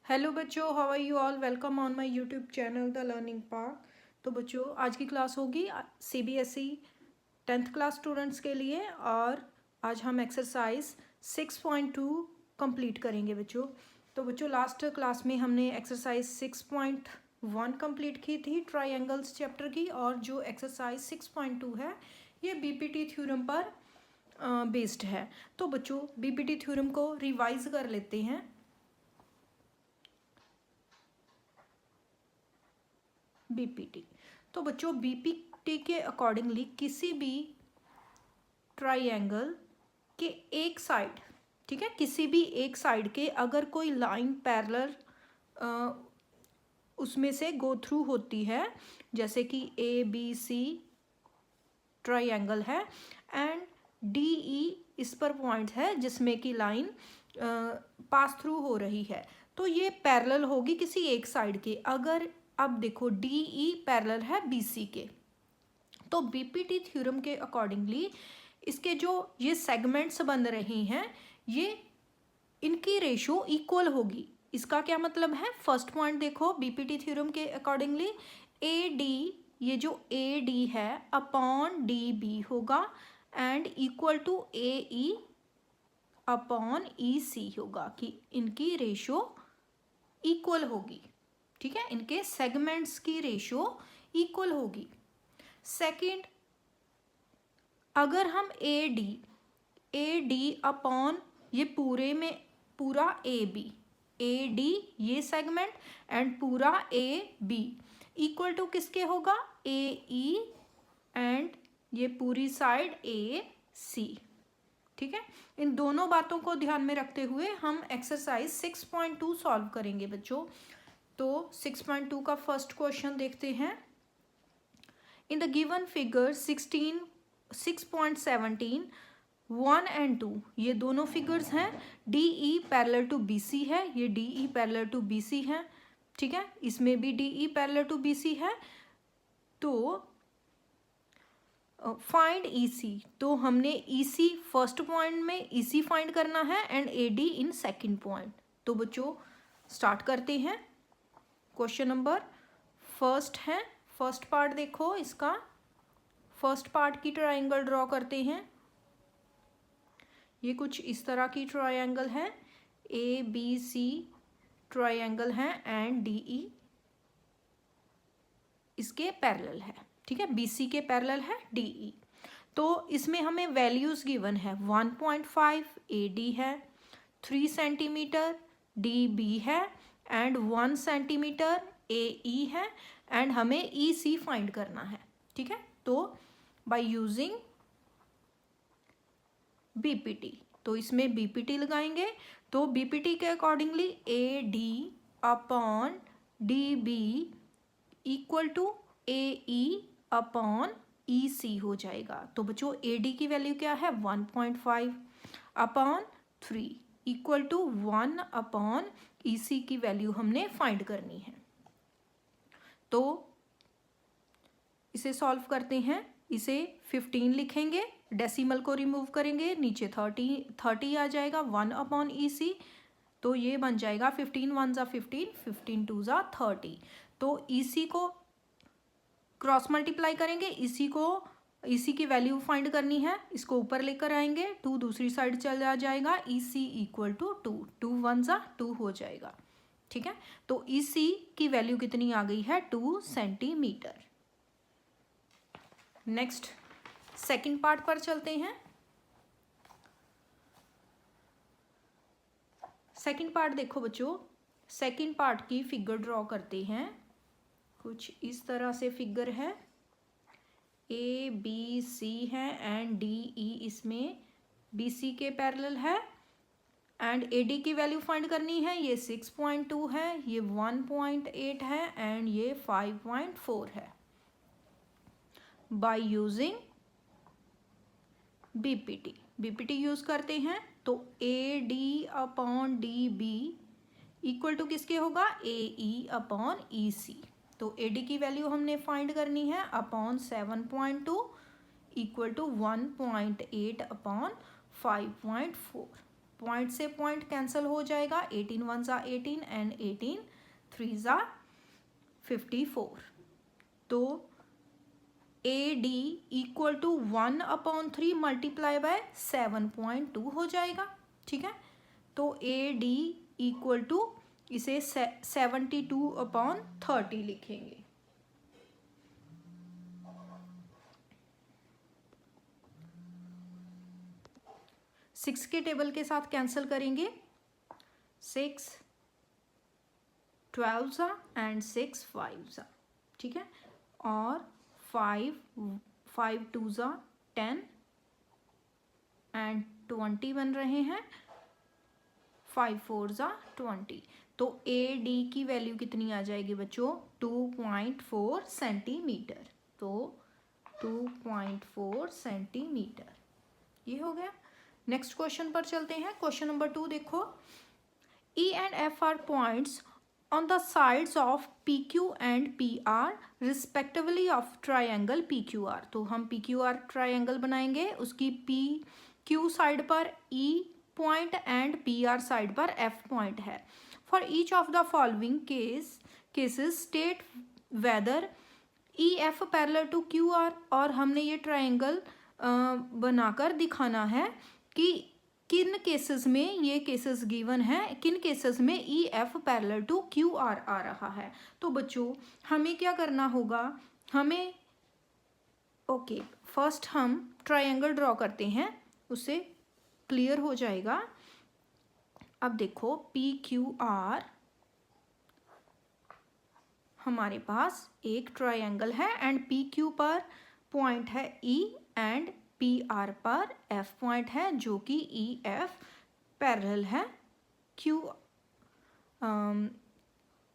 Hello बच्चों, how are you all. Welcome on my YouTube channel the learning park. तो बच्चों, आज की क्लास होगी सीबीएसई 10th क्लास स्टूडेंट्स के लिए और आज हम एक्सरसाइज 6.2 कंप्लीट करेंगे बच्चों। तो बच्चों, लास्ट क्लास में हमने एक्सरसाइज 6.1 कंप्लीट की थी ट्रायंगल्स चैप्टर की, और जो एक्सरसाइज 6.2 है ये बीपीटी थ्योरम पर बेस्ड है। तो बच्चों, बीपीटी थ्योरम को रिवाइज कर लेते हैं। बीपीटी, तो बच्चों बीपीटी के अकॉर्डिंगली किसी भी ट्राइंगल के एक साइड, ठीक है, किसी भी एक साइड के अगर कोई लाइन पैरेलल उसमें से गो थ्रू होती है, जैसे कि ए बी सी ट्राइंगल है एंड डी ई इस पर पॉइंट है जिसमें कि लाइन पास थ्रू हो रही है, तो ये पैरेलल होगी किसी एक साइड के। अगर अब देखो डी ई पैरेलल है बी सी के, तो बीपीटी थ्योरम के अकॉर्डिंगली इसके जो ये सेगमेंट्स बन रहे हैं ये इनकी रेशो इक्वल होगी। इसका क्या मतलब है, फर्स्ट पॉइंट देखो बीपीटी थ्योरम के अकॉर्डिंगली ए डी, ये जो ए डी है अपॉन डी बी होगा and equal to A E upon E C होगा, कि इनकी रेशो इक्वल होगी। ठीक है, इनके सेगमेंट्स की रेशो इक्वल होगी। सेकंड, अगर हम ए डी अपॉन ये पूरे में पूरा ए डी ये सेगमेंट एंड पूरा ए बी इक्वल टू किसके होगा, ए ई एंड ये पूरी साइड ए सी। ठीक है, इन दोनों बातों को ध्यान में रखते हुए हम एक्सरसाइज 6.2 सॉल्व करेंगे बच्चों। तो 6.2 का फर्स्ट क्वेश्चन देखते हैं। In the given figure 6.17 1 and 2, ये दोनों फिगर्स हैं। D E parallel to B C है, ये D E parallel to B C है। ठीक है, इसमें भी D E parallel to B C है। तो फाइंड ई सी, तो हमने ई सी फर्स्ट पॉइंट में ई सी फाइंड करना है and A D in second point. तो बच्चों स्टार्ट करते हैं। क्वेश्चन नंबर फर्स्ट है, फर्स्ट पार्ट देखो, इसका फर्स्ट पार्ट की ट्रायंगल ड्रॉ करते हैं। ये कुछ इस तरह की ट्रायंगल है, ए बी सी ट्रायंगल है एंड डी ई इसके पैरेलल है। ठीक है, बी सी के पैरेलल है डी ई। तो इसमें हमें वैल्यूज गिवन है 1.5 ए डी है, 3 सेंटीमीटर डी बी है एंड 1 सेंटीमीटर ए ई है एंड हमें ई सी फाइंड करना है। ठीक है, तो बाय यूजिंग बीपीटी, तो इसमें बीपीटी लगाएंगे। तो बीपीटी के accordingly A D upon D B equal to A E upon E C हो जाएगा। तो बच्चों ए डी की वैल्यू क्या है, 1.5 upon 3 equal to 1 upon E सी की वैल्यू हमने फाइंड करनी है। तो इसे सॉल्व करते हैं। इसे 15 लिखेंगे, डेसिमल को रिमूव करेंगे, नीचे 30 आ जाएगा, 1 अपॉन ई सी। तो ये बन जाएगा 15 1 ज़ा 15, 15 2 ज़ा 30। तो ई सी को क्रॉस मल्टीप्लाई करेंगे, इसी की वैल्यू फाइंड करनी है, इसको ऊपर लेकर आएंगे, 2 दूसरी साइड चला जाएगा, ई सी इक्वल टू 2, 2 1 ज़ा 2 हो जाएगा। ठीक है, तो ई सी की वैल्यू कितनी आ गई है, 2 सेंटीमीटर। नेक्स्ट सेकंड पार्ट पर चलते हैं। सेकंड पार्ट देखो बच्चों, सेकंड पार्ट की फिगर ड्रॉ करते हैं। कुछ इस तरह से फिगर है, ए बी सी है एंड डी ई इसमें बी सी के पैरेलल है एंड ए डी की वैल्यू फाइंड करनी है। ये 6.2 है, ये 1.8 है एंड ये 5.4 है। By using BPT, BPT use करते हैं। तो A D upon D B equal to किसके होगा, A E upon E C. तो ए डी की वैल्यू हमने फाइंड करनी है upon 7.2 equal to 1.8 upon 5.4। Point से पॉइंट कैंसिल हो जाएगा, 18 वन ज़ा 18 एंड 18 थ्री ज़ा 54। तो A D equal to 1/3 multiply by 7.2 हो जाएगा। ठीक है, तो ए डी इक्वल टू इसे 72/30 लिखेंगे। सिक्स के टेबल के साथ कैंसिल करेंगे, 6 12 ज़ा एंड 6 5 ज़ा। ठीक है, और 5 2 ज़ा 10 एंड 20 बन रहे हैं, 5 4 ज़ा 20। तो ए डी की वैल्यू कितनी आ जाएगी बच्चों, 2.4 सेंटीमीटर। तो 2.4 सेंटीमीटर, ये हो गया। नेक्स्ट क्वेश्चन पर चलते हैं। क्वेश्चन नंबर 2 देखो, E and F are points on the sides of PQ and PR respectively of triangle PQR। तो हम PQR ट्राइंगल बनाएंगे, उसकी PQ साइड पर E point and PR side पर F पॉइंट है। For each of the following cases state whether EF parallel to QR। और हमने ये ट्राइंगल बनाकर दिखाना है कि किन केसेस में, ये केसेस गिवन है, किन केसेस में EF पैरेलल टू QR आ रहा है। तो बच्चों हमें क्या करना होगा, हमें फर्स्ट हम ट्रायंगल ड्रॉ करते हैं, उससे क्लियर हो जाएगा। अब देखो PQR हमारे पास एक ट्रायंगल है एंड PQ पर पॉइंट है E एंड PR पर F पॉइंट है, जो कि EF पैरेलल है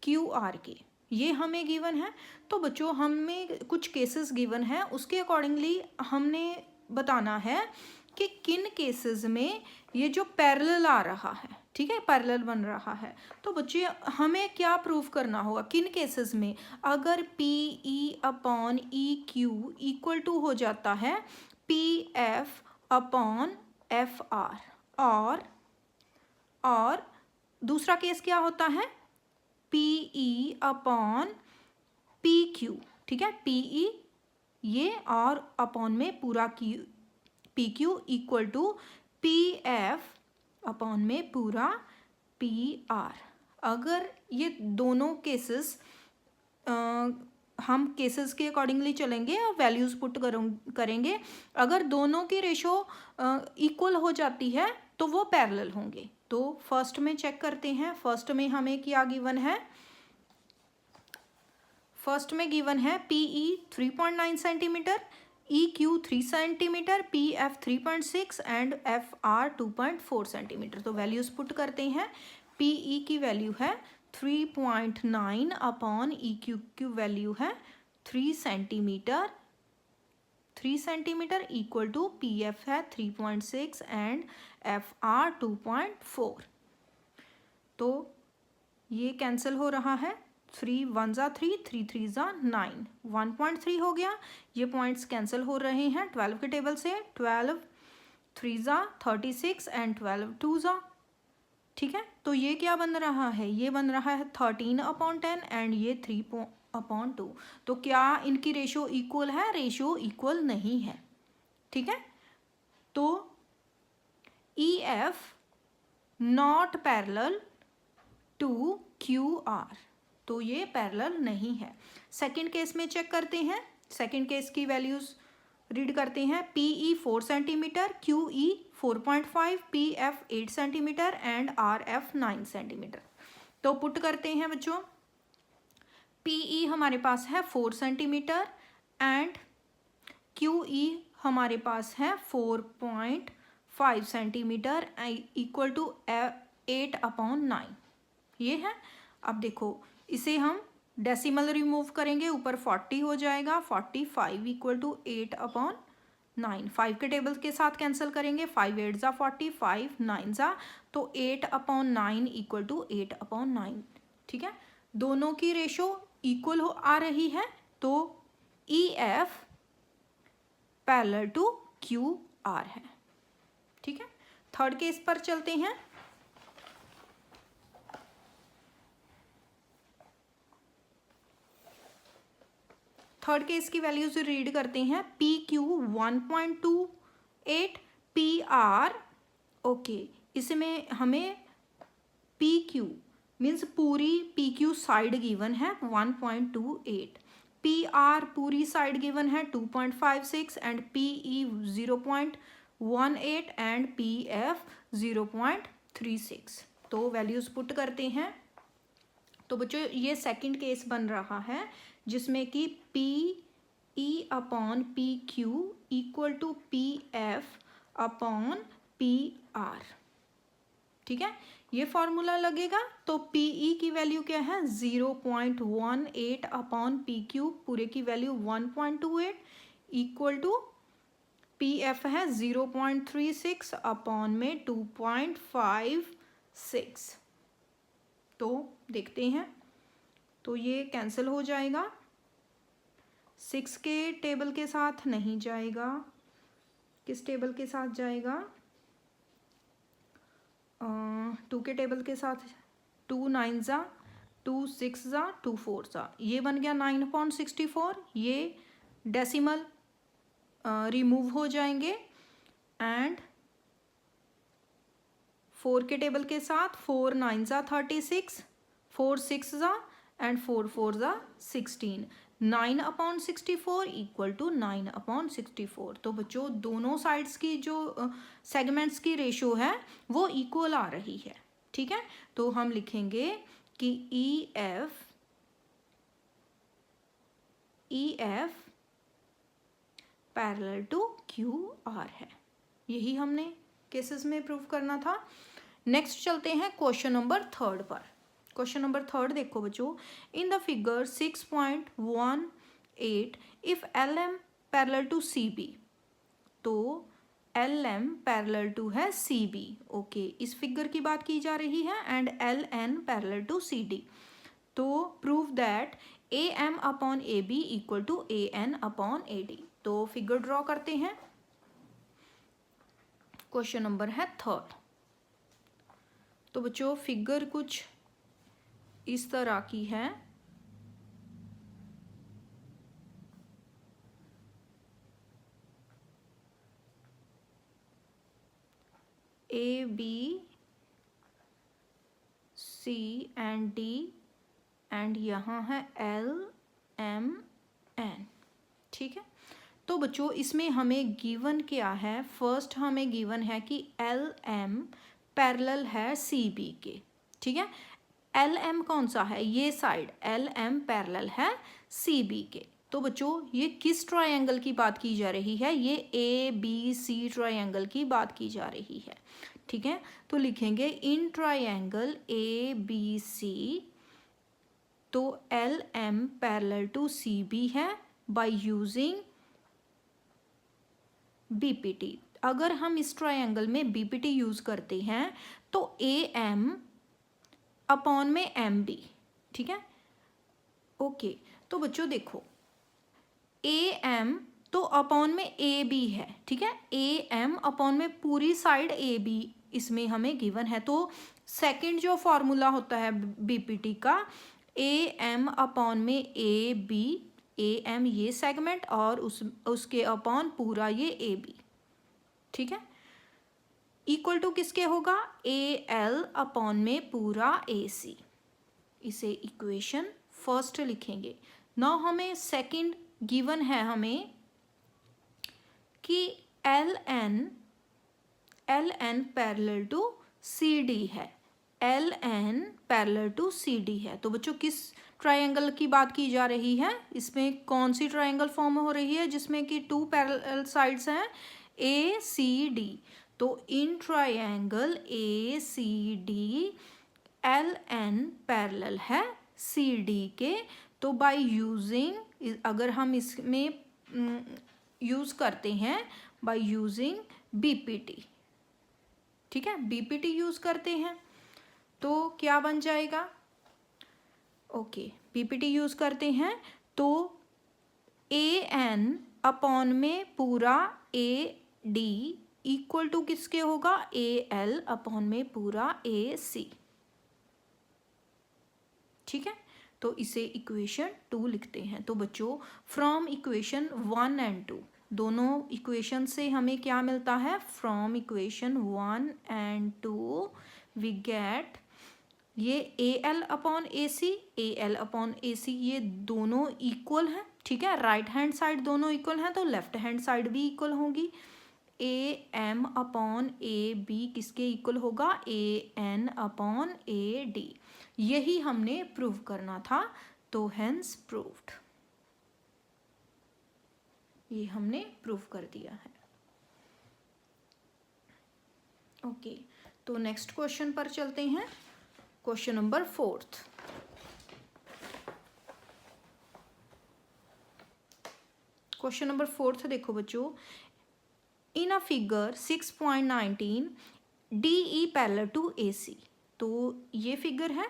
QR के। ये हमें गिवन है। तो बच्चों हमें कुछ केसेस गिवन है, उसके अकॉर्डिंगली हमने बताना है कि किन केसेस में ये जो पैरेलल आ रहा है, ठीक है, पैरेलल बन रहा है। तो बच्चे हमें क्या प्रूफ करना होगा, किन केसेस में, अगर PE/EQ इक्वल टू हो जाता है PF/FR, और दूसरा केस क्या होता है PE/PQ। ठीक है, PE ये और अपॉन में पूरा PQ इक्वल टू PF/ में पूरा PR। अगर ये दोनों केसेस हम केसेस के अकॉर्डिंगली चलेंगे और वैल्यूज पुट करेंगे, अगर दोनों की रेशो इक्वल हो जाती है तो वो पैरेलल होंगे। तो फर्स्ट में चेक करते हैं, फर्स्ट में हमें क्या गिवन है, फर्स्ट में गिवन है PE 3.9 centimetre, EQ 3 centimetre, PF 3.6 and FR 2.4 centimetre. तो वैल्यूज पुट करते हैं। PE की वैल्यू है 3.9 EQ की वैल्यू है 3 centimetre, 3 centimetre equal to PF है 3.6 एंड FR 2.4। तो ये कैंसिल हो रहा है, 3 1 ज़ा 3, 3 3 ज़ा 9, 1.3 हो गया। ये पॉइंट्स कैंसिल हो रहे हैं 12 के टेबल से, 12 3 ज़ा 36 एंड 12 2 ज़ा। ठीक है, तो ये क्या बन रहा है, ये बन रहा है 13/10 एंड ये 3/2। तो क्या इनकी रेशो इक्वल है, रेशो इक्वल नहीं है। ठीक है, तो EF not parallel to QR, तो ये पैरेलल नहीं है। सेकंड केस में चेक करते हैं, सेकंड केस की वैल्यूज रीड करते हैं। PE 4 centimetre, QE 4.5, PF 8 centimetre and RF 9 centimetre. तो पुट करते हैं बच्चों, PE हमारे पास है 4 सेंटीमीटर एंड QE हमारे पास है 4.5 सेंटीमीटर इक्वल टू 8/9, ये है। अब देखो इसे हम डेसिमल रिमूव करेंगे, ऊपर 40 हो जाएगा, 45 इक्वल टू 8/9। 5 के टेबल के साथ कैंसिल करेंगे, 5 8 ज़ा 40, 5 9 ज़ा, तो 8/9 इक्वल टू 8/9। ठीक है, दोनों की रेशो इक्वल आ रही है, तो EF पैरेलल टू QR है। ठीक है, थर्ड केस पर चलते हैं। थर्ड केस की वैल्यूज रीड करते हैं। P Q 1.28, P R, okay, इसमें हमें पी क्यू मीन्स पूरी पी क्यू साइड गिवन है 1.28, पी आर पूरी साइड गिवन है 2.56 and P E 0.18 and P F 0.36। तो वैल्यूज पुट करते हैं। तो बच्चों ये सेकंड केस बन रहा है जिसमें कि P E upon P Q equal to P F upon P R. ठीक है, ये फॉर्मूला लगेगा। तो पी ई की वैल्यू क्या है 0.18 अपॉन पी क्यू पूरे की value 1.28 equal to P F है 0.36 अपॉन में 2.56। तो देखते हैं, तो ये कैंसिल हो जाएगा, 6 के टेबल के साथ नहीं जाएगा, किस टेबल के साथ जाएगा, 2 के टेबल के साथ। 2 9 ज़ा 2 6 ज़ा 2 4 ज़ा, ये बन गया 9.64। ये डेसिमल रिमूव हो जाएंगे एंड 4 के टेबल के साथ 4 9 ज़ा 36, 4 6 ज़ा एंड 4 4 ज़ा 16, 9/64 इक्वल टू 9/64। तो बच्चों दोनों साइड्स की जो सेगमेंट्स की रेशो है वो इक्वल आ रही है। ठीक है, तो हम लिखेंगे कि E F parallel to Q R है। यही हमने केसेस में प्रूव करना था। नेक्स्ट चलते हैं क्वेश्चन नंबर थर्ड पर। क्वेश्चन नंबर थर्ड देखो बच्चों, in the figure 6.18 if L M parallel to C B, तो एल एम पैरेलल टू है सी बी, ओके, इस फिगर की बात की जा रही है, and L N parallel to C D. तो prove that A M upon A B equal to A N upon A D. तो फिगर ड्रॉ करते हैं। क्वेश्चन नंबर है थर्ड। तो बच्चों फिगर कुछ इस तरह की है। A B C and D and यहाँ है एल एम एन। ठीक है, तो बच्चों इसमें हमें गिवन क्या है, फर्स्ट हमें गिवन है कि एल एम पैरेलल है सी बी के। ठीक है, एल एम कौन सा है, ये साइड एल एम पैरेलल है सी बी के। तो बच्चों ये किस ट्रायंगल की बात की जा रही है, ये ए बी सी ट्रायंगल की बात की जा रही है। ठीक है, तो लिखेंगे in triangle A B C, तो L M parallel to C B है बाय यूजिंग बीपीटी। अगर हम इस ट्रायंगल में बीपीटी यूज करते हैं तो ए एम अपॉन में एम बी। ठीक है, ओके, तो बच्चों देखो ए एम तो अपॉन में ए बी है। ठीक है, ए एम अपॉन में पूरी साइड ए बी इसमें हमें गिवन है। तो सेकंड जो फॉर्मूला होता है बीपीटी का, ए एम अपॉन में ए बी, ए एम ये सेगमेंट और उसके अपॉन पूरा ये ए बी। ठीक है, इक्वल टू किसके होगा, ए एल अपॉन में पूरा ए सी। इसे इक्वेशन फर्स्ट लिखेंगे। नाउ हमें सेकंड गिवन है हमें कि L N parallel to C D है, L N parallel to C D है। तो बच्चों किस ट्रायंगल की बात की जा रही है, इसमें कौन सी ट्रायंगल फॉर्म हो रही है जिसमें कि 2 पैरेलल साइड्स हैं ए सी डी। तो in triangle A C D L N parallel है सी डी के। तो बाय यूजिंग, अगर हम इसमें यूज़ करते हैं बाय यूजिंग बीपीटी। ठीक है, बीपीटी यूज़ करते हैं तो क्या बन जाएगा, ओके, बीपीटी यूज़ करते हैं तो ए एन अपॉन में पूरा ए डी इक्वल टू किसके होगा, ए एल अपॉन में पूरा ए सी। ठीक है, तो इसे इक्वेशन 2 लिखते हैं। तो बच्चों फ्रॉम इक्वेशन 1 एंड 2, दोनों इक्वेशन से हमें क्या मिलता है, from equation 1 and 2 we get ये A L upon A C, A L upon A C ये दोनों इक्वल हैं। ठीक है, राइट हैंड साइड दोनों इक्वल हैं तो लेफ्ट हैंड साइड भी इक्वल होगी। A M upon A B किसके इक्वल होगा, A N upon A D. यही हमने प्रूव करना था, तो हेंस प्रूव्ड, ये हमने प्रूव कर दिया है। ओके, तो नेक्स्ट क्वेश्चन पर चलते हैं। Question number 4। क्वेश्चन नंबर 4 देखो बच्चों, in a figure 6.19 DE parallel to AC। तो ये फिगर है,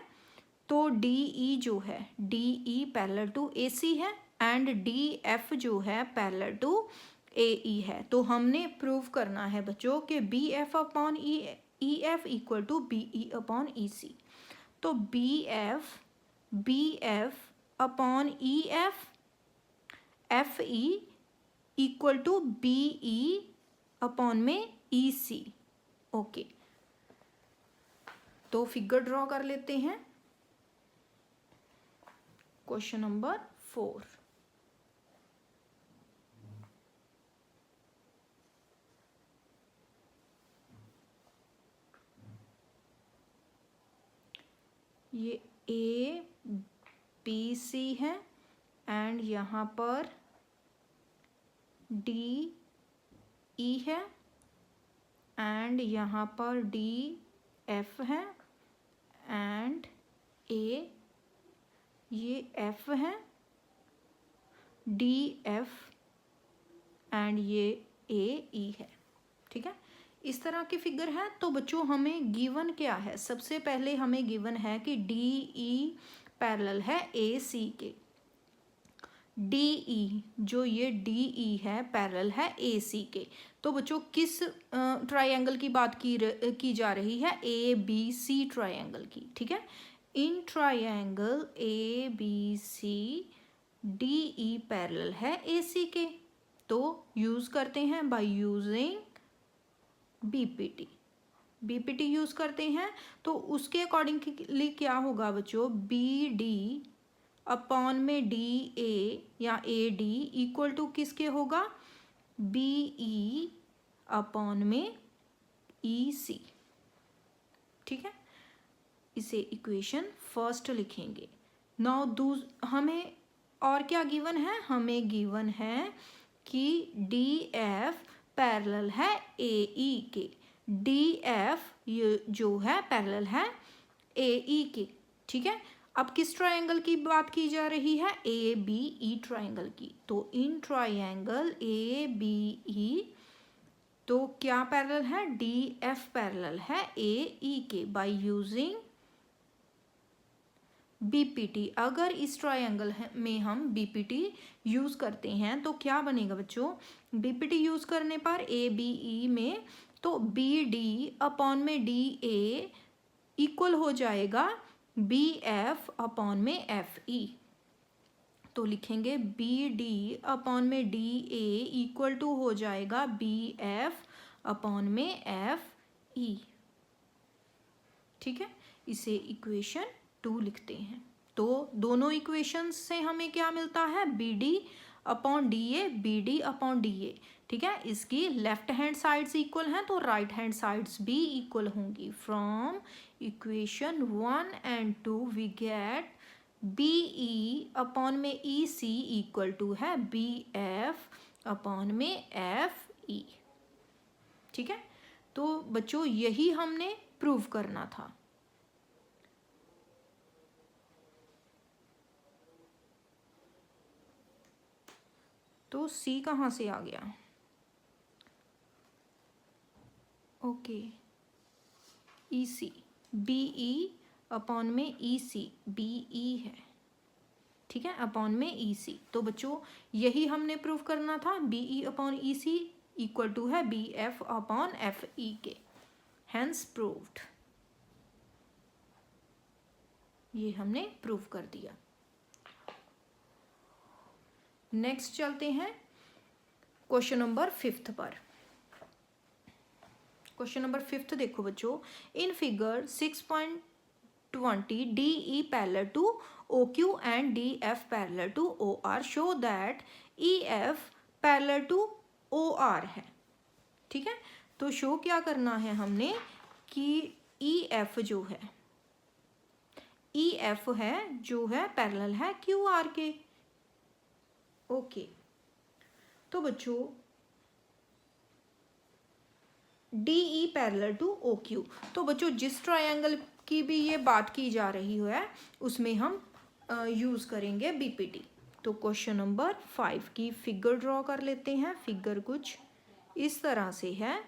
तो DE जो है DE पैरेलल टू AC है एंड DF जो है पैरेलल टू AE है। तो हमने प्रूव करना है बच्चों कि BF upon EF equal to BE upon EC। तो BF upon EF FE equal to BE upon में EC। ओके, तो फिगर ड्रॉ कर लेते हैं। क्वेश्चन नंबर 4, ये ABC है एंड यहाँ पर DE है एंड यहाँ पर DF है एंड ये F है, DF एंड ये AE है। ठीक है, इस तरह की फिगर है। तो बच्चों हमें गिवन क्या है, सबसे पहले हमें गिवन है कि DE पैरेलल है AC के। DE जो ये DE है पैरेलल है AC के। तो बच्चों किस ट्रायंगल की बात की जा रही है, ABC ट्रायंगल की। ठीक है, in triangle ABC DE parallel है AC के। तो यूज़ करते हैं बाय यूजिंग BPT यूज़ करते हैं। तो उसके अकॉर्डिंगली क्या होगा बच्चों, BD अपॉन में DA या AD इक्वल टू किसके होगा, BE अपॉन में EC। ठीक है, इसे इक्वेशन 1 लिखेंगे। नाउ हमें और क्या गिवन है, हमें गिवन है कि DF पैरेलल है AE के। DF ये जो है पैरेलल है AE के। ठीक है, अब किस ट्रायंगल की बात की जा रही है, ABE ट्रायंगल की। तो इन ट्रायंगल ABE तो क्या पैरेलल है, DF पैरेलल है AE के बाय यूजिंग BPT। अगर इस ट्रायंगल में हम BPT यूज़ करते हैं तो क्या बनेगा बच्चों, BPT यूज़ करने पर ABE में तो BD अपॉन में DA इक्वल हो जाएगा BF अपॉन में FE। तो लिखेंगे BD अपॉन में DA इक्वल टू हो जाएगा BF अपॉन में FE। ठीक है, इसे इक्वेशन 2 लिखते हैं। तो दोनों इक्वेशंस से हमें क्या मिलता है, BD upon DA, BD upon DA। ठीक है, इसकी लेफ्ट हैंड साइड्स इक्वल हैं तो राइट हैंड साइड्स भी इक्वल होंगी। From equation 1 and 2 we get BE upon में EC इक्वल टू है BF अपॉन में FE। ठीक है, तो बच्चों यही हमने प्रूव करना था। तो C कहाँ से आ गया, ओके EC, BE अपॉन में EC, BE है। ठीक है, अपॉन में EC। तो बच्चों यही हमने प्रूव करना था, BE upon EC equal to है B F upon F E के, हैंस प्रूव्ड। ये हमने प्रूव कर दिया। नेक्स्ट चलते हैं क्वेश्चन नंबर 5 पर। क्वेश्चन नंबर 5 देखो बच्चों, in figure 6.20 D E parallel to O Q and D F parallel to O R, show that E F parallel to O R है। ठीक है, तो शो क्या करना है हमने कि ई एफ जो है, ई एफ है जो है पैरेलल है क्यू आर के। ओके, तो बच्चों D E parallel to O Q, तो बच्चों जिस ट्रायंगल की भी ये बात की जा रही है उसमें हम यूज़ करेंगे बीपीटी। तो क्वेश्चन नंबर 5 की फिगर ड्रॉ कर लेते हैं। फिगर कुछ इस तरह से है,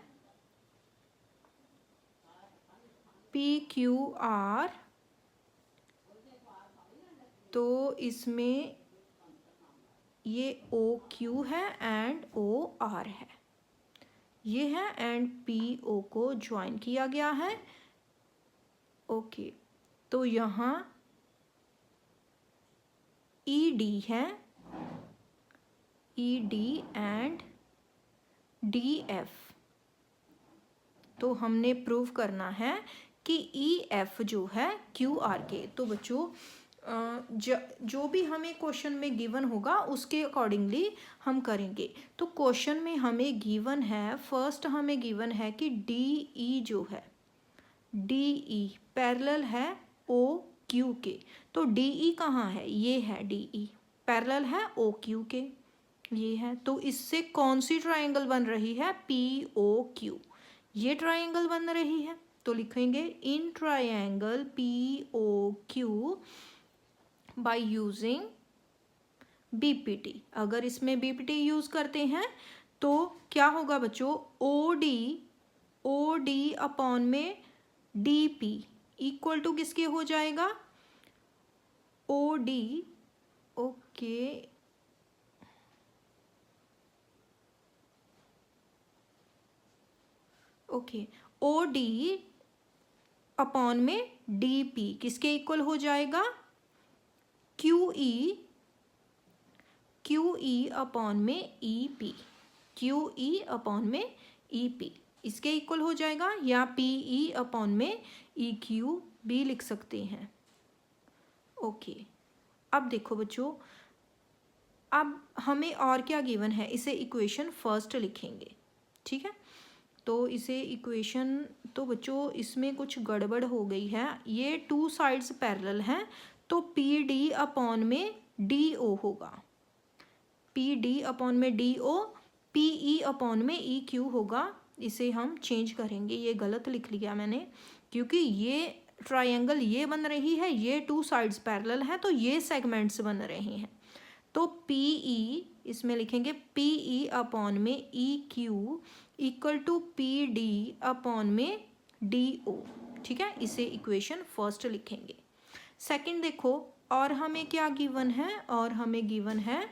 पी क्यू आर, तो इसमें ये ओ क्यू है एंड ओ आर है, ये है, एंड पी ओ को ज्वाइन किया गया है। ओके, तो यहाँ ई डी है, E D and D F, तो हमने प्रूव करना है कि ई एफ जो है क्यू आर के। तो बच्चों जो भी हमें क्वेश्चन में गिवन होगा उसके अकॉर्डिंगली हम करेंगे। तो क्वेश्चन में हमें गिवन है, फर्स्ट हमें गिवन है कि डी ई जो है, डी ई पैरेलल है ओ क्यू के। तो डी ई कहाँ है, ये है डी ई, पैरेलल है ओ क्यू के, ये है। तो इससे कौन सी ट्रायंगल बन रही है, पी ओ क्यू, ये ट्रायंगल बन रही है। तो लिखेंगे in triangle P O Q by using BPT. अगर इसमें बीपीटी यूज करते हैं तो क्या होगा बच्चों, ओ डी अपॉन में डी पी इक्वल टू किसके हो जाएगा, O D, okay, okay, O D upon में डी पी किसके इक्वल हो जाएगा, क्यू ई अपॉन में E P, Q E upon में ई पी इसके इक्वल हो जाएगा, या पी ई अपॉन में ई क्यू भी लिख सकते हैं। ओके, अब देखो बच्चों, अब हमें और क्या गिवन है, इसे इक्वेशन फर्स्ट लिखेंगे। ठीक है, तो इसे इक्वेशन, तो बच्चों इसमें कुछ गड़बड़ हो गई है, ये टू साइड्स पैरेलल हैं, तो पी डी अपॉन में डी ओ होगा, पी डी अपॉन में D O, P E upon में ई क्यू होगा। इसे हम चेंज करेंगे, ये गलत लिख लिया मैंने, क्योंकि ये ट्रायंगल ये बन रही है, ये टू साइड्स पैरेलल हैं, तो ये सेगमेंट्स बन रहे हैं। तो पी ई इसमें लिखेंगे पी ई अपॉन में E Q equal to P D upon में डी ओ। ठीक है, इसे इक्वेशन फर्स्ट लिखेंगे। सेकंड देखो, और हमें क्या गिवन है, और हमें गिवन है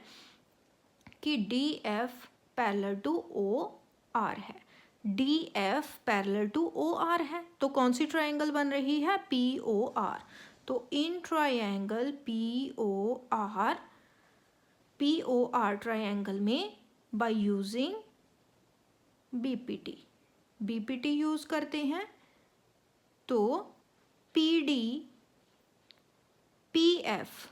कि D F parallel to O R है, D F parallel to O R है। तो कौन सी ट्रायंगल बन रही है, पी ओ आर। तो in triangle P O R triangle में बाय यूजिंग बीपीटी यूज करते हैं। तो पी डी पी एफ,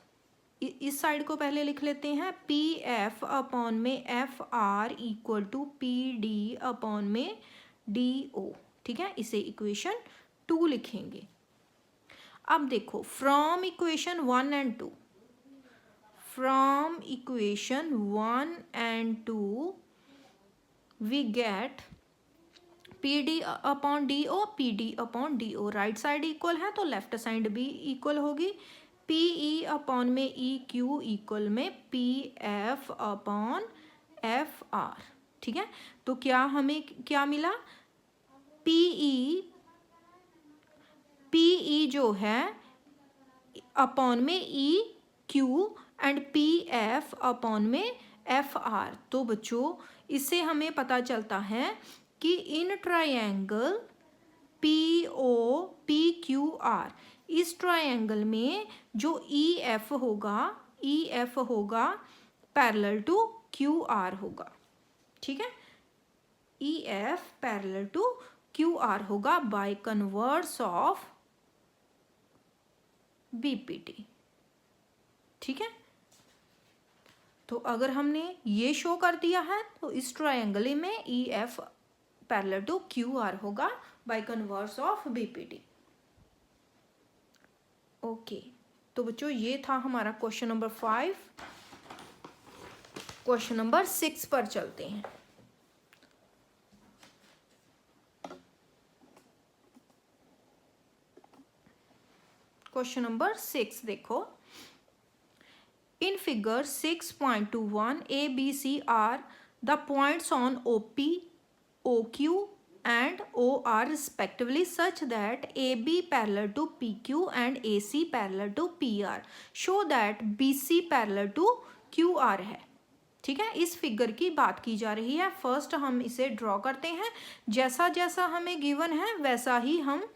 इस साइड को पहले लिख लेते हैं, पी एफ अपॉन में F R equal to P D upon में डी ओ। ठीक है, इसे इक्वेशन 2 लिखेंगे। अब देखो, from equation 1 and 2, from equation 1 and 2 we get P D upon D O, P D upon D O, right side equal है तो left side भी इक्वल होगी। पी ई अपॉन में ई क्यू इक्वल में P F upon F R. ठीक है, तो क्या हमें क्या मिला, पी ई जो है अपॉन में E Q and P F upon में एफ आर। तो बच्चों इससे हमें पता चलता है कि in triangle P O P Q R, इस ट्रायंगल में जो ई एफ होगा पैरेलल टू क्यू आर होगा। ठीक है, E F parallel to Q R होगा बाय कन्वर्स ऑफ बीपीटी। ठीक है, तो अगर हमने ये शो कर दिया है तो इस ट्रायंगल में E F parallel to Q R होगा by converse of BPT. Okay, तो बच्चों ये था हमारा क्वेश्चन नंबर 5। क्वेश्चन नंबर 6 पर चलते हैं। क्वेश्चन नंबर 6 देखो, in figure 6.21 A B C are the points on OP, OQ and OR respectively such that AB parallel to PQ and AC parallel to PR. Show that BC parallel to QR है। ठीक है, इस figure की बात की जा रही है। फर्स्ट हम इसे ड्रॉ करते हैं, जैसा जैसा हमें गिवन है वैसा ही हम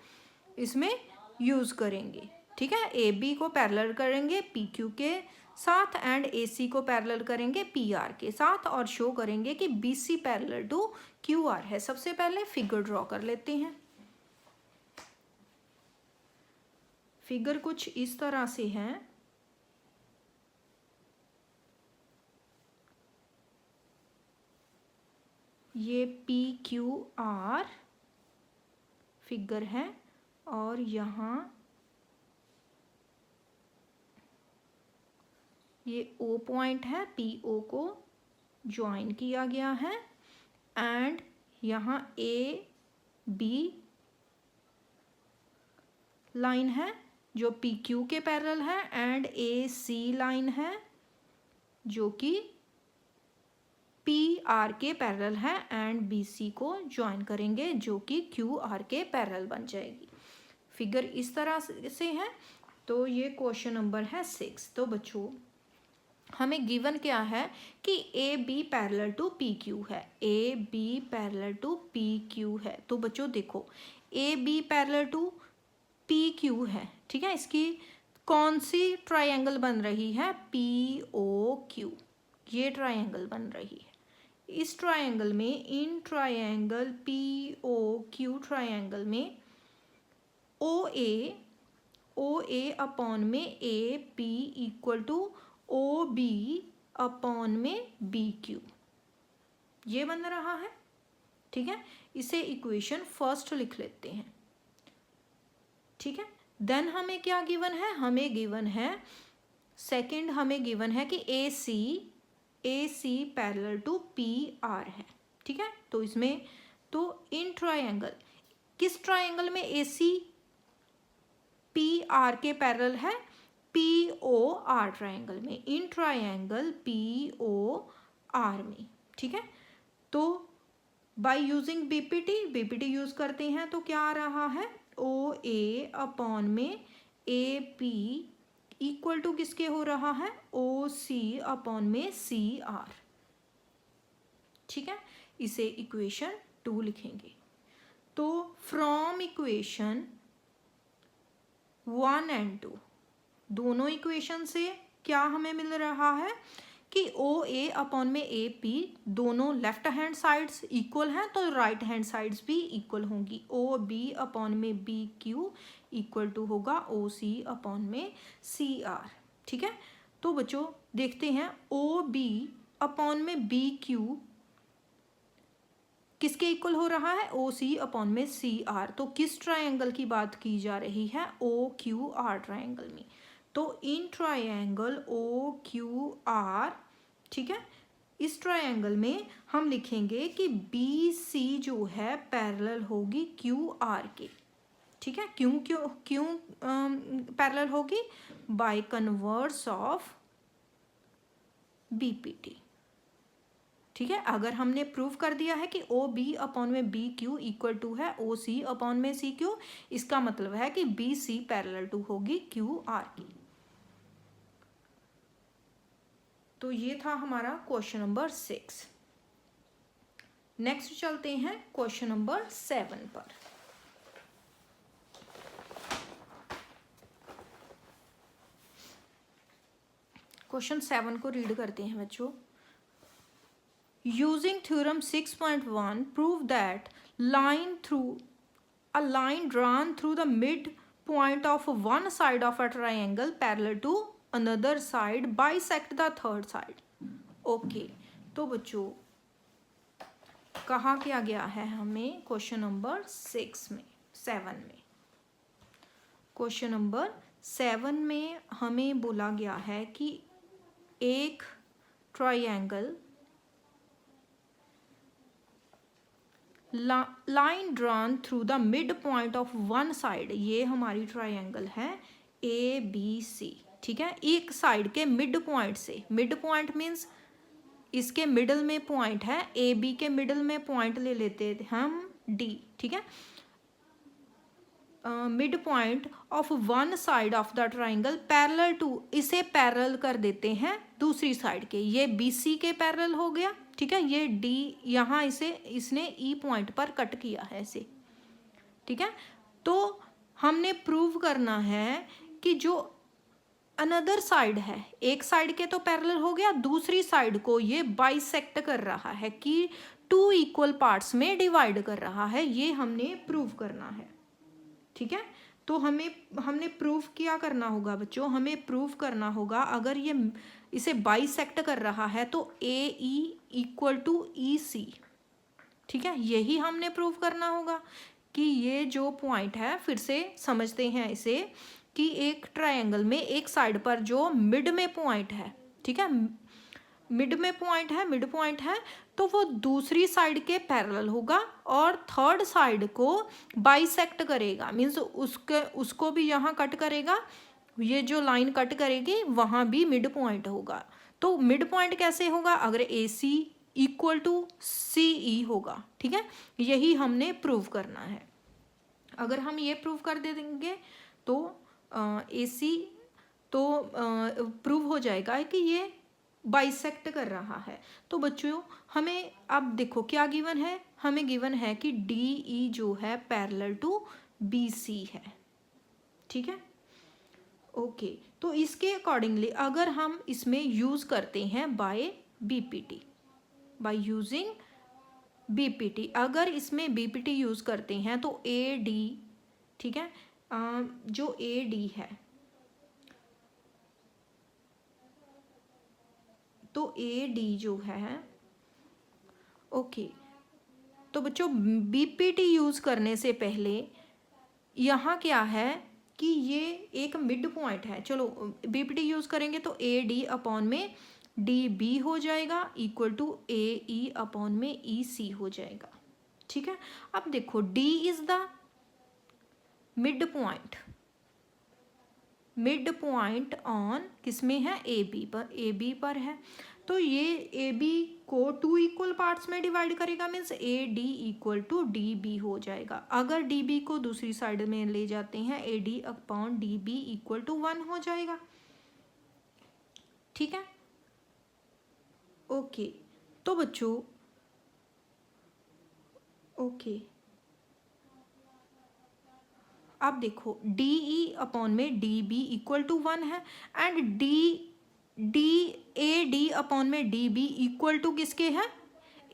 इसमें यूज करेंगे। ठीक है, AB को पैरेलल करेंगे PQ के साथ एंड AC को पैरेलल करेंगे PR के साथ और शो करेंगे कि BC पैरेलल टू QR है। सबसे पहले फिगर ड्रॉ कर लेते हैं। फिगर कुछ इस तरह से है। ये PQR फिगर है और यहाँ ये O पॉइंट है, PO को ज्वाइन किया गया है एंड यहाँ AB लाइन है जो PQ के पैरेलल है एंड AC लाइन है जो कि PR के पैरेलल है एंड BC को ज्वाइन करेंगे जो कि QR के पैरेलल बन जाएगी। फिगर इस तरह से है। तो ये क्वेश्चन नंबर है 6। तो बच्चों हमें गिवन क्या है कि AB पैरेलल टू PQ है, AB पैरेलल टू PQ है। तो बच्चों देखो AB पैरेलल टू PQ है। ठीक है, इसकी कौन सी ट्रायंगल बन रही है? POQ, ये ट्रायंगल बन रही है। इस ट्रायंगल में, इन ट्रायंगल POQ ट्रायंगल में OA अपॉन में AP equal to OB upon में BQ, ये बन रहा है। ठीक है, इसे इक्वेशन फर्स्ट लिख लेते हैं। ठीक है, देन हमें क्या गिवन है? हमें गिवन है सेकंड, हमें गिवन है कि AC पैरेलल टू PR है। ठीक है, तो इसमें तो इन ट्रायंगल, किस ट्रायंगल में AC PR के पैरेलल है? POR ट्रायंगल में, इन ट्रायंगल POR में। ठीक है, तो बाय यूजिंग बीपीटी यूज करते हैं तो क्या आ रहा है? OA अपॉन में AP इक्वल टू किसके हो रहा है? OC अपॉन में CR। ठीक है, इसे इक्वेशन 2 लिखेंगे। तो फ्रॉम इक्वेशन 1 एंड 2, दोनों इक्वेशन से क्या हमें मिल रहा है कि OA अपॉन में AP दोनों लेफ्ट हैंड साइड्स इक्वल हैं तो राइट हैंड साइड्स भी इक्वल होंगी। OB अपॉन में BQ इक्वल टू होगा OC अपॉन में CR। ठीक है, तो बच्चों देखते हैं OB अपॉन में BQ किसके इक्वल हो रहा है? OC अपॉन में CR। तो किस ट्रायंगल की बात की जा रही है? OQR ट्रायंगल में। तो इन ट्रायंगल OQR, ठीक है, इस ट्रायंगल में हम लिखेंगे कि BC जो है पैरेलल होगी QR के। ठीक है, क्यों पैरेलल होगी? Bye converse of BPT। ठीक है, अगर हमने प्रूव कर दिया है कि OB अपॉन में BQ इक्वल टू है OC अपॉन में CQ, इसका मतलब है कि BC पैरेलल टू होगी QR की। तो ये था हमारा क्वेश्चन नंबर 6। नेक्स्ट चलते हैं क्वेश्चन नंबर 7 पर। क्वेश्चन 7 को रीड करते हैं बच्चों। Using theorem 6.1 prove that a line drawn through the mid point of one side of a triangle parallel to another side bisect the third side। Okay, तो बच्चों कहा क्या गया है हमें क्वेश्चन नंबर 7 में। क्वेश्चन नंबर 7 में हमें बोला गया है कि एक triangle line drawn through the mid point of one side, ये हमारी ट्रायंगल है ABC, ठीक है। एक साइड के मिड पॉइंट से, मिड पॉइंट मीन्स इसके मिडल में पॉइंट है, AB के मिडल में पॉइंट ले लेते थे हम D, ठीक है। Mid point of one side of the triangle parallel to, इसे पैरेलल कर देते हैं दूसरी साइड के, ये BC के पैरेलल हो गया, ठीक है। ये D यहाँ इसे इसने E पॉइंट पर कट किया है इसे, ठीक है। तो हमने प्रूव करना है कि जो अनदर साइड है, एक साइड के तो पैरेलल हो गया, दूसरी साइड को ये बाइसेक्ट कर रहा है कि 2 इक्वल पार्ट्स में डिवाइड कर रहा है, ये हमने प्रूव करना है, ठीक है। तो हमने प्रूव क्या करना होगा बच्चों, हमें प्रूव करना होगा अगर ये इसे बाइसेक्ट कर रहा है तो AE इक्वल टू EC, ठीक है। यही हमने प्रूव करना होगा कि ये जो पॉइंट है, फिर से समझते हैं इसे, कि एक ट्रायंगल में एक साइड पर जो मिड में पॉइंट है, ठीक है, मिड में पॉइंट है, मिड पॉइंट है, तो वो दूसरी साइड के पैरेलल होगा और थर्ड साइड को बाइसेक्ट करेगा, मीन्स उसको भी यहाँ कट करेगा, ये जो लाइन कट करेगी वहाँ भी मिड पॉइंट होगा। तो मिड पॉइंट कैसे होगा, अगर AC इक्वल टू CE होगा, ठीक है। यही हमने प्रूव करना है। अगर हम ये प्रूव कर दे देंगे तो AC तो प्रूव हो जाएगा कि ये बाइसेक्ट कर रहा है। तो बच्चों हमें अब देखो क्या गिवन है, हमें गिवन है कि DE जो है पैरेलल टू BC है, ठीक है। ओके, तो इसके अकॉर्डिंगली अगर हम इसमें यूज़ करते हैं by BPT, by using BPT, अगर इसमें BPT यूज़ करते हैं तो AD, ठीक है, जो AD है तो AD जो है, ओके, तो बच्चों BPT यूज़ करने से पहले यहाँ क्या है कि ये एक मिड पॉइंट है, चलो BPT यूज़ करेंगे तो AD अपॉन में DB हो जाएगा इक्वल टू AE अपॉन में EC हो जाएगा, ठीक है। अब देखो D is the mid point, mid point on किसमें है, AB पर है, तो ये AB को 2 इक्वल पार्ट्स में डिवाइड करेगा, means AD equal to DB हो जाएगा। अगर DB को दूसरी साइड में ले जाते हैं AD upon DB equal to 1 हो जाएगा, ठीक है। ओके, तो बच्चों ओके, अब देखो DE अपॉन में DB इक्वल टू 1 है एंड AD अपॉन में DB इक्वल टू किसके है,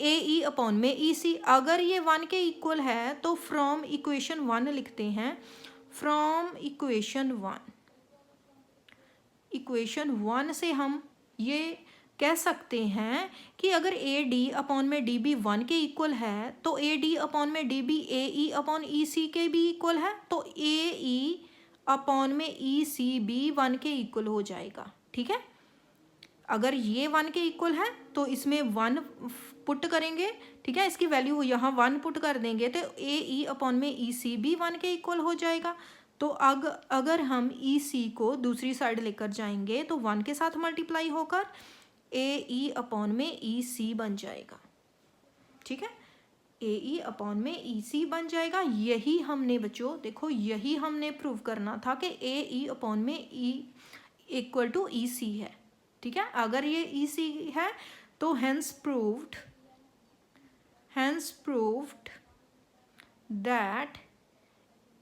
AE अपॉन में EC। अगर ये 1 के इक्वल है तो फ्रॉम इक्वेशन 1 लिखते हैं, फ्रॉम इक्वेशन 1 से हम ये कह सकते हैं कि अगर AD अपॉन में DB 1 के इक्वल है तो AD अपॉन में DB AE अपॉन EC के भी इक्वल है, तो AE अपॉन में EC भी 1 के इक्वल हो जाएगा, ठीक है। अगर ये 1 के इक्वल है तो इसमें 1 पुट करेंगे, ठीक है, इसकी वैल्यू यहाँ 1 पुट कर देंगे तो AE अपॉन में EC भी 1 के इक्वल हो जाएगा। तो अगर हम EC को दूसरी साइड लेकर जाएंगे तो 1 के साथ मल्टीप्लाई होकर AE अपॉन में EC बन जाएगा, ठीक है, AE अपॉन में EC बन जाएगा। यही हमने बच्चों देखो, यही हमने प्रूव करना था कि AE अपॉन में E इक्वल टू EC है, ठीक है। अगर ये EC है तो hence proved that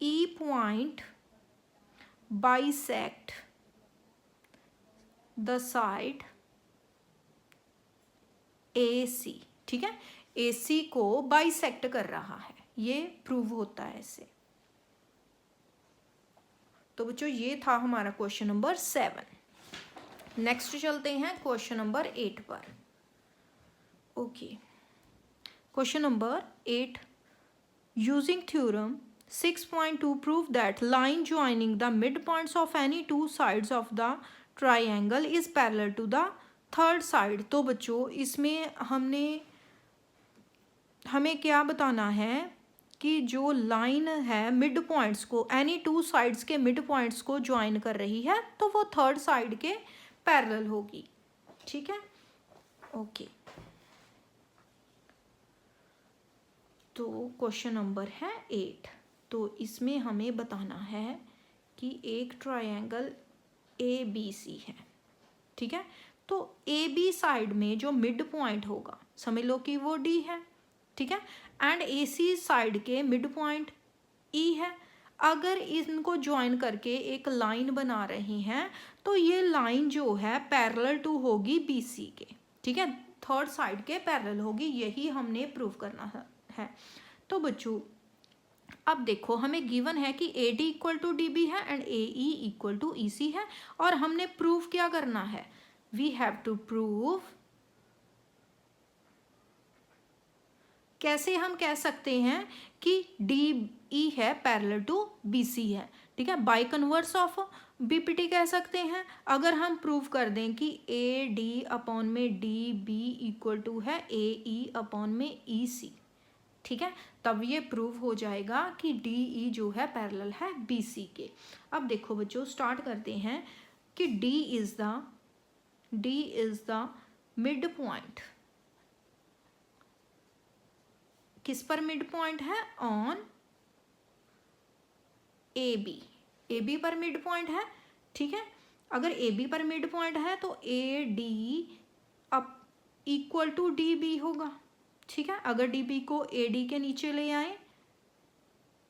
E point bisect the side AC, ठीक है, AC को बाइसेक्ट कर रहा है, ये प्रूव होता है इससे। तो बच्चों ये था हमारा क्वेश्चन नंबर 7। नेक्स्ट चलते हैं क्वेश्चन नंबर 8 पर। Okay, question number 8, using theorem 6.2 prove that line joining the mid points of any two sides of the triangle is parallel to the third side. तो बच्चों इसमें हमें क्या बताना है कि जो लाइन है मिड पॉइंट्स को, एनी टू साइड्स के मिड पॉइंट्स को ज्वाइन कर रही है, तो वो थर्ड साइड के पैरेलल होगी, ठीक है। ओके, तो क्वेश्चन नंबर है 8। तो इसमें हमें बताना है कि एक ट्रायंगल ABC है, ठीक है। तो AB साइड में जो मिड पॉइंट होगा समझ लो कि वो D है, ठीक है, एंड AC साइड के मिड पॉइंट E है। अगर इनको ज्वाइन करके एक लाइन बना रही हैं तो ये लाइन जो है पैरेलल टू होगी BC के, ठीक है, थर्ड साइड के पैरेलल होगी, यही हमने प्रूव करना है। तो बच्चों अब देखो हमें गिवन है कि AD इक्वल टू DB है and AE equal to EC है, और हमने प्रूव क्या करना है, वी हैव टू प्रूव, कैसे हम कह सकते हैं कि DE है पैरेलल टू BC है, ठीक है, बाय कन्वर्स ऑफ BPT कह सकते हैं। अगर हम प्रूव कर दें कि AD अपॉन में DB इक्वल टू है AE अपॉन में EC, ठीक है, तब ये प्रूव हो जाएगा कि DE जो है पैरेलल है BC के। अब देखो बच्चों स्टार्ट करते हैं कि D is the mid point, किस पर मिड पॉइंट है, ऑन AB पर मिड पॉइंट है, ठीक है। अगर AB पर मिड पॉइंट है तो AD up equal to DB होगा, ठीक है। अगर DB को AD के नीचे ले आए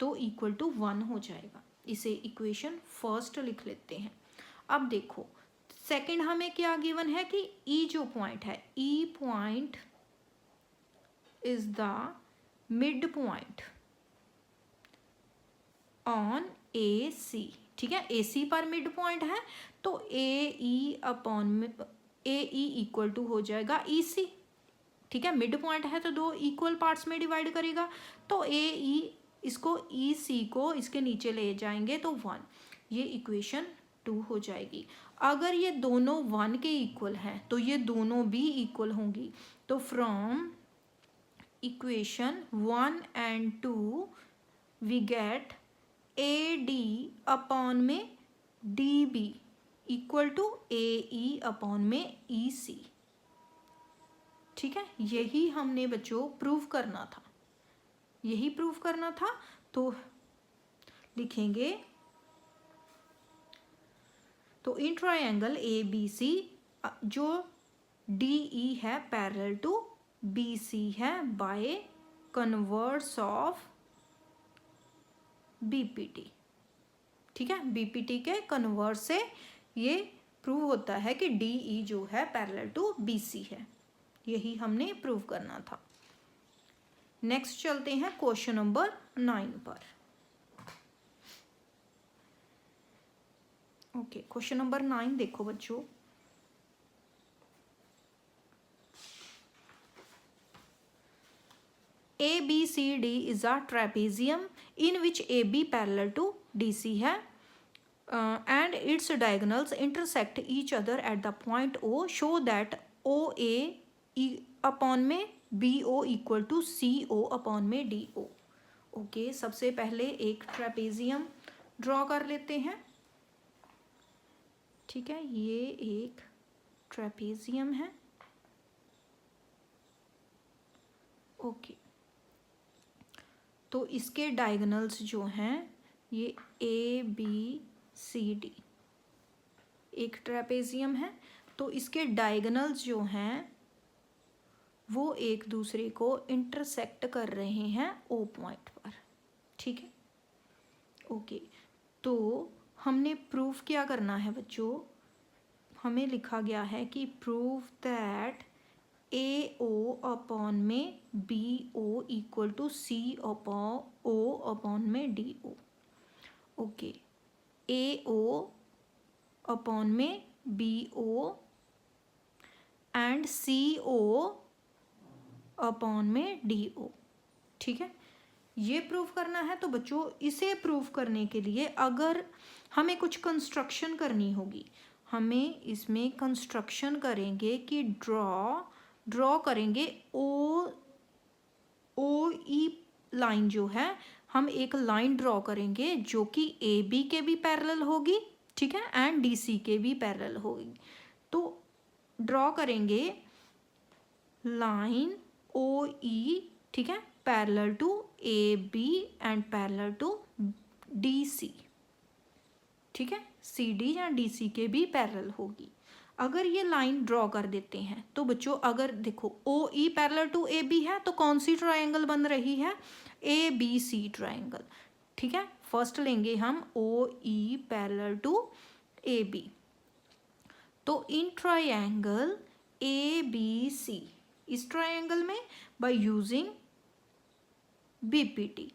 तो इक्वल टू 1 हो जाएगा। इसे इक्वेशन फर्स्ट लिख लेते हैं। अब देखो सेकंड हमें क्या गिवन है कि E जो पॉइंट है, E point is the mid point on AC, ठीक है, AC पर मिड पॉइंट है तो AE अपॉन में AE इक्वल टू हो जाएगा EC, ठीक है, मिड पॉइंट है तो दो इक्वल पार्ट्स में डिवाइड करेगा, तो AE इसको EC को इसके नीचे ले जाएंगे तो 1, ये इक्वेशन 2 हो जाएगी। अगर ये दोनों 1 के इक्वल हैं तो ये दोनों भी इक्वल होंगी, तो from equation 1 and 2 we get AD upon में DB equal to AE upon में EC, ठीक है, यही हमने बच्चों प्रूव करना था, यही प्रूव करना था। तो लिखेंगे, तो इन ट्रायंगल ABC जो DE है पैरेलल टू BC है बाय कन्वर्स ऑफ BPT, ठीक है, BPT के कन्वर्स से ये प्रूव होता है कि DE जो है पैरेलल टू BC है, यही हमने प्रूव करना था। नेक्स्ट चलते हैं क्वेश्चन नंबर 9 पर। ओके, क्वेश्चन नंबर 9 देखो बच्चों, ABCD is a trapezium in which AB parallel to DC है and its diagonals intersect each other at the point O. Show that OA upon में BO equal to CO upon में DO। Okay, सबसे पहले एक trapezium draw कर लेते हैं, ठीक है, ये एक ट्रेपेजियम है। ओके, तो इसके डायगोनल्स जो हैं ये ABCD एक ट्रेपेजियम है। तो इसके डायगोनल्स जो हैं वो एक दूसरे को इंटरसेक्ट कर रहे हैं ओ पॉइंट पर, ठीक है। ओके, तो हमने प्रूफ क्या करना है बच्चों, हमें लिखा गया है कि prove that A O upon में B O equal to C upon O upon में D O. Okay, A O upon में B O and C O upon में डी ओ, ठीक है। ये प्रूफ करना है। तो बच्चों इसे प्रूफ करने के लिए अगर हमें कुछ कंस्ट्रक्शन करनी होगी, हमें इसमें कंस्ट्रक्शन करेंगे कि ड्रॉ करेंगे ओ ई लाइन जो है, हम एक लाइन ड्रॉ करेंगे जो कि ए बी के भी पैरेलल होगी, ठीक है, एंड डी सी के भी पैरेलल होगी। तो ड्रॉ करेंगे लाइन ओ ई, ठीक है, parallel to A B and parallel to D C, ठीक है, सी डी या डी सी के भी पैरेलल होगी। अगर ये लाइन ड्रॉ कर देते हैं तो बच्चों अगर देखो O E parallel to A B है तो कौन सी ट्रायंगल बन रही है, ए बी सी ट्रायंगल, ठीक है। फर्स्ट लेंगे हम O E parallel to A B. तो in triangle A B C, इस ट्रायंगल में बाय यूजिंग बीपीटी,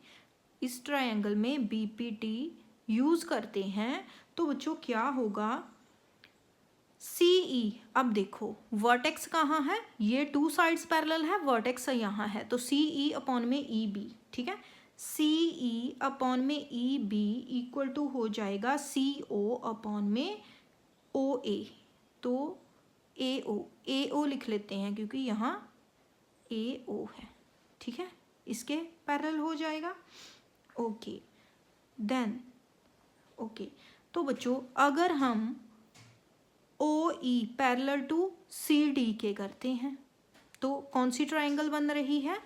इस ट्रायंगल में बीपीटी यूज करते हैं तो बच्चों क्या होगा, सी ई, अब देखो वर्टेक्स कहाँ है, ये टू साइड्स पैरेलल है, वर्टेक्स यहाँ है, तो सी ई अपॉन में ई बी, ठीक है, सी ई अपॉन में ई बी इक्वल टू हो जाएगा सी ओ अपॉन में ओ ए। तो ए ओ लिख लेते हैं क्योंकि यहाँ ए ओ है, ठीक है, इसके पैरेलल हो जाएगा। ओके देन, ओके, तो बच्चों अगर हम O E parallel to C D के करते हैं तो कौन सी ट्रायंगल बन रही है,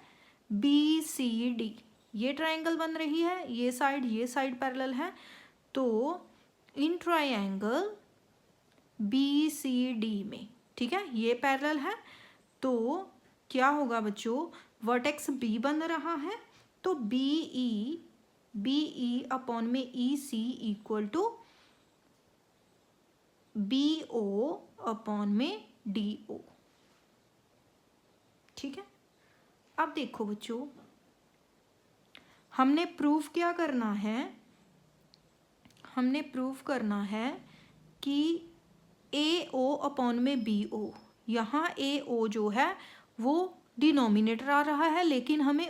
बी सी डी, ये ट्रायंगल बन रही है, ये साइड पैरेलल है। तो in triangle B C D में, ठीक है, ये पैरेलल है, तो क्या होगा बच्चों, वर्टेक्स बी बन रहा है, तो बी ई अपॉन में E C equal to B O upon में डी ओ, ठीक है। अब देखो बच्चों हमने प्रूफ क्या करना है, हमने प्रूफ करना है कि ए ओ अपॉन में बी ओ, यहाँ ए ओ जो है वो डिनोमिनेटर आ रहा है लेकिन हमें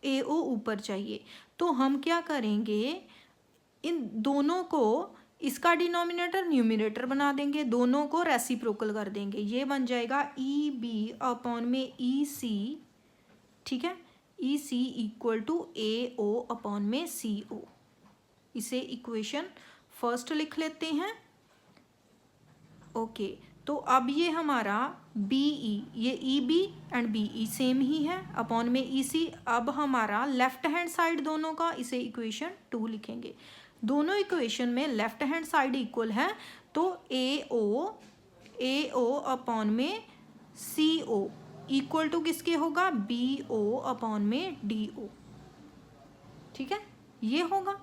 ए ओ ऊपर चाहिए, तो हम क्या करेंगे, इन दोनों को, इसका डिनोमिनेटर न्यूमिनेटर बना देंगे, दोनों को रेसिप्रोकल कर देंगे, ये बन जाएगा ई बी अपॉन में ई सी, ठीक है, E C equal to A O upon में सी ओ। इसे इक्वेशन फर्स्ट लिख लेते हैं। ओके, तो अब ये हमारा बी ई, ये E B and B E same ही है, अपॉन में ई सी। अब हमारा लेफ्ट हैंड साइड दोनों का, इसे इक्वेशन 2 लिखेंगे। दोनों इक्वेशन में लेफ्ट हैंड साइड इक्वल है, तो ए ओ अपॉन में सी ओ इक्वल टू किसके होगा, बी ओ अपॉन में डी ओ, ठीक है, ये होगा।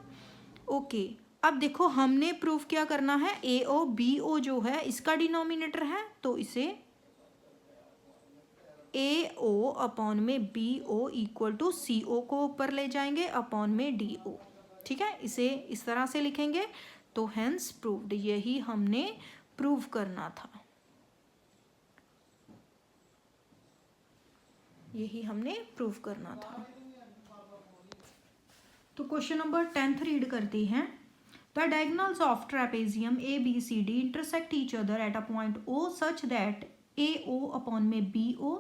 ओके, अब देखो हमने प्रूफ क्या करना है, ए ओ बी ओ जो है इसका डिनोमिनेटर है, तो इसे ए ओ अपॉन में B O equal to C ओ को ऊपर ले जाएंगे अपॉन में डी ओ, ठीक है, इसे इस तरह से लिखेंगे। तो हेंस प्रूव्ड, यही हमने प्रूव करना था, यही हमने प्रूव करना था। तो क्वेश्चन नंबर 10 रीड करते हैं। The diagonals of trapezium A B C D intersect each other at a point O such that A O upon में B O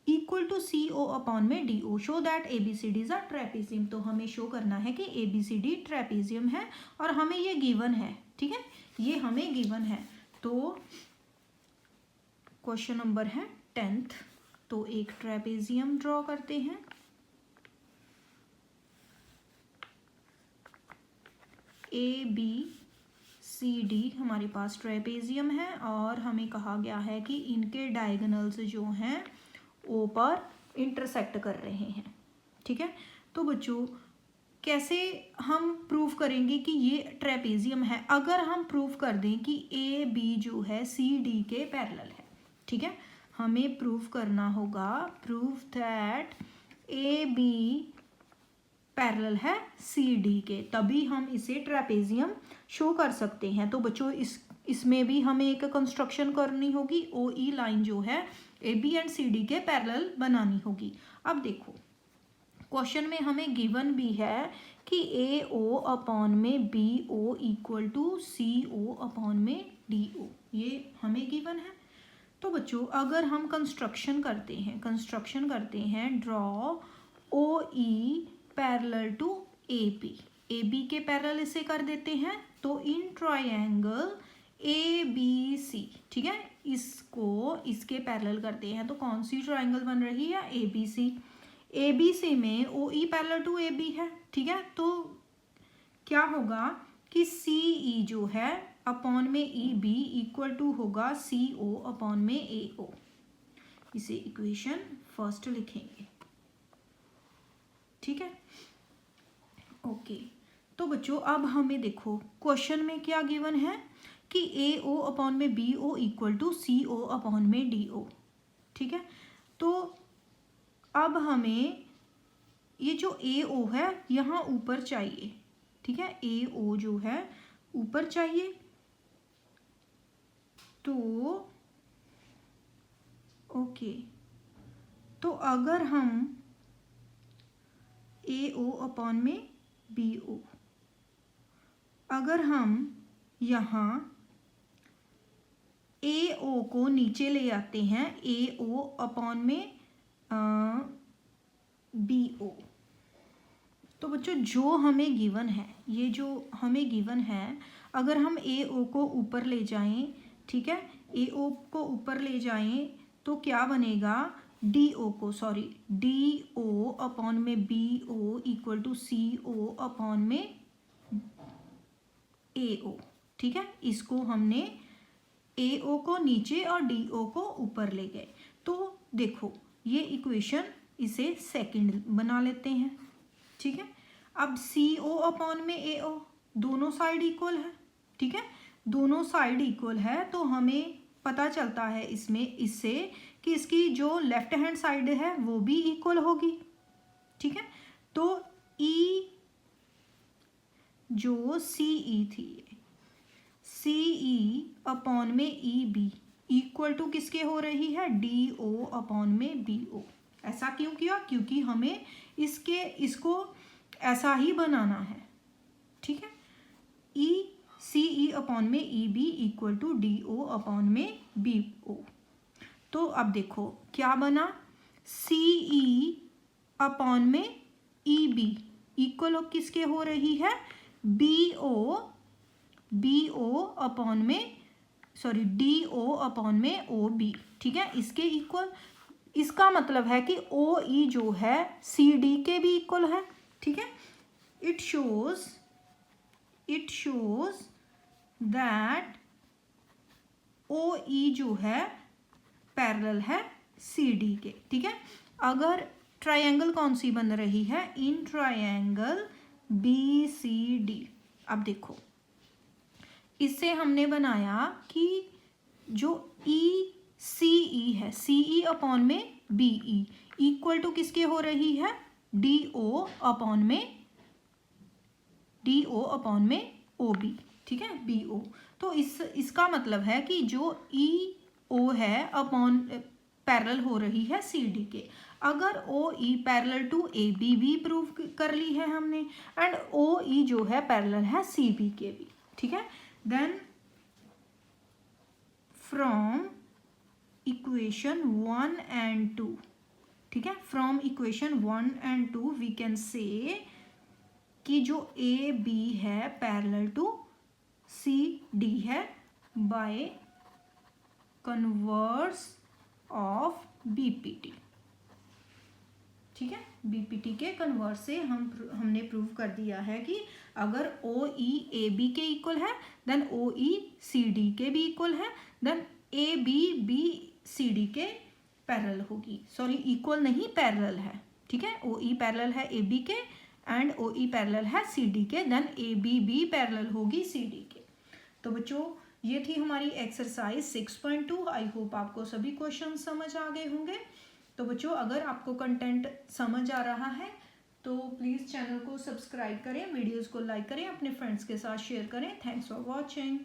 equal to C O upon में D O, show that A B C D is a trapezium. तो हमें show करना है कि A B C D trapezium है और हमें ये गिवन है, ठीक है, ये हमें गिवन है। तो क्वेश्चन नंबर है 10th, तो एक ट्रेपेजियम ड्रॉ करते हैं। ए बी सी डी हमारे पास ट्रेपेजियम है और हमें कहा गया है कि इनके डायगोनल्स जो हैं ओ पर इंटरसेक्ट कर रहे हैं। ठीक है, तो बच्चों कैसे हम प्रूव करेंगे कि ये ट्रेपेजियम है? अगर हम प्रूव कर दें कि ए बी जो है सी डी के पैरेलल है, ठीक है, हमें प्रूव करना होगा, prove that A B parallel है सी डी के, तभी हम इसे ट्रेपेजियम शो कर सकते हैं। तो बच्चों इसमें भी हमें एक कंस्ट्रक्शन करनी होगी, ओ ई लाइन जो है A B and C D के पैरेलल बनानी होगी। अब देखो क्वेश्चन में हमें गिवन भी है कि ए ओ अपॉन में B O equal to C O upon में डी ओ, ये हमें गिवन है। तो बच्चों अगर हम कंस्ट्रक्शन करते हैं draw O E parallel to A B के पैरेलल इसे कर देते हैं, तो इन ट्रायंगल ए बी सी, ठीक है, इसको इसके पैरेलल करते हैं तो कौन सी ट्रायंगल बन रही है? A B C. A B C में O E parallel to A B है, ठीक है, तो क्या होगा कि सी ई जो है अपॉन में ई बी इक्वल टू होगा सी ओ अपॉन में ए ओ। इसे इक्वेशन फर्स्ट लिखेंगे, ठीक है, ओके। तो बच्चों अब हमें देखो क्वेश्चन में क्या गिवन है कि ए ओ अपॉन में B O equal to C O upon में डी ओ, ठीक है। तो अब हमें ये जो ए ओ है यहाँ ऊपर चाहिए, ठीक है, ए ओ जो है ऊपर चाहिए। तो ओके, तो अगर हम ए ओ अपॉन में बी ओ, अगर हम यहाँ ए ओ को नीचे ले आते हैं, ए ओ अपॉन में बी ओ, तो बच्चों जो हमें गिवन है, ये जो हमें गिवन है, अगर हम ए ओ को ऊपर ले जाएं, ठीक है, ए ओ को ऊपर ले जाएं तो क्या बनेगा? डी ओ अपॉन में B O equal to C O upon में ए ओ, ठीक है। इसको हमने ए ओ को नीचे और डी ओ को ऊपर ले गए, तो देखो ये इक्वेशन, इसे सेकंड बना लेते हैं, ठीक है। अब सी ओ अपॉन में ए ओ, दोनों साइड इक्वल है, ठीक है, दोनों साइड इक्वल है, तो हमें पता चलता है इससे कि इसकी जो लेफ्ट हैंड साइड है वो भी इक्वल होगी, ठीक है। तो ई जो सी ई थी, सी ई अपॉन में ई बी इक्वल टू किसके हो रही है? डी ओ अपॉन में बी ओ। ऐसा क्यों किया? क्योंकि हमें इसको ऐसा ही बनाना है, ठीक है। ई सी ई अपॉन में E B equal to D O upon में बी ओ। तो अब देखो क्या बना, सी ई अपॉन में ई बी इक्वल किसके हो रही है? बी ओ अपॉन में डी ओ अपॉन में ओ बी, ठीक है, इसके इक्वल। इसका मतलब है कि ओ ई जो है सी डी के भी इक्वल है, ठीक है। इट शोज दैट ओ ई जो है पैरेलल है सी डी के, ठीक है। अगर ट्रायंगल कौन सी बन रही है? In triangle B C D. अब देखो इससे हमने बनाया कि जो ई सी ई है, सी ई अपॉन में बी ई इक्वल टू किसके हो रही है? डी ओ अपॉन में ओ बी, ठीक है, बी ओ। तो इसका मतलब है कि जो ई ओ है अपॉन पैरेलल हो रही है सी डी के। अगर O E parallel to A B भी प्रूव कर ली है हमने, एंड ओ ई जो है पैरेलल है सी बी के भी, ठीक है। देन फ्रॉम इक्वेशन 1 and 2, ठीक है, from equation 1 and 2 we can say कि जो ए बी है पैरेलल टू सी डी है बाय कन्वर्स ऑफ बीपीटी, ठीक है, बीपीटी के कन्वर्स से हमने प्रूव कर दिया है कि अगर ओ ई ए बी के इक्वल है then O E C D के भी इक्वल है, then A B B C D के पैरेलल होगी, सॉरी इक्वल नहीं पैरेलल है, ठीक है। ओ ई पैरेलल है ए बी के एंड ओ ई पैरेलल है सी डी के, then A B B parallel होगी सी डी के। तो बच्चों ये थी हमारी एक्सरसाइज 6.2। आई होप आपको सभी क्वेश्चन समझ आ गए होंगे। तो बच्चों अगर आपको कंटेंट समझ आ रहा है तो प्लीज़ चैनल को सब्सक्राइब करें, वीडियोस को लाइक करें, अपने फ्रेंड्स के साथ शेयर करें। Thanks for watching.